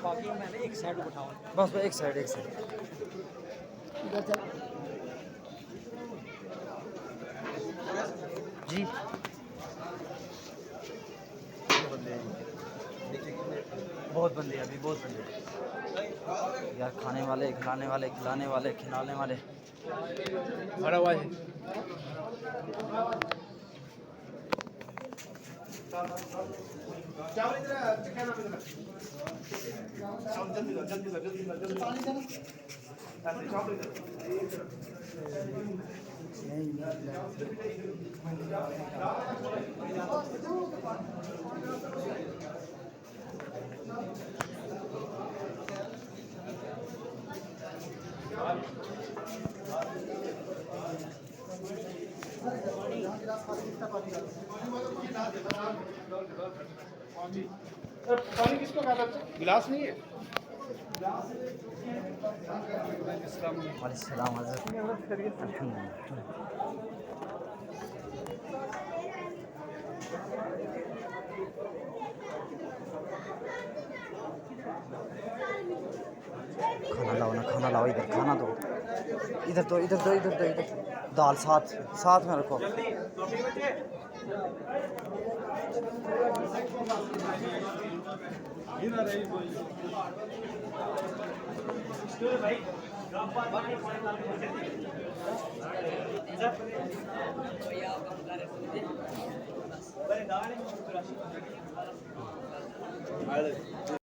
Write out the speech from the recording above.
बाकी मैंने एक साइड उठाओ बस एक साइड जी। बहुत बंदे हैं अभी, बहुत बंदे यार, खाने वाले, खिलाने वाले, खिलाने वाले, खिलाने वाले। बड़ा हुआ है। पानी किसको कहा था? गिलास नहीं है। वालेकुम खाना लाओ ना, खाना लाओ, इधर खाना दो, इधर दो, इधर दो, इधर दो, इधर दाल साथ साथ में रखो।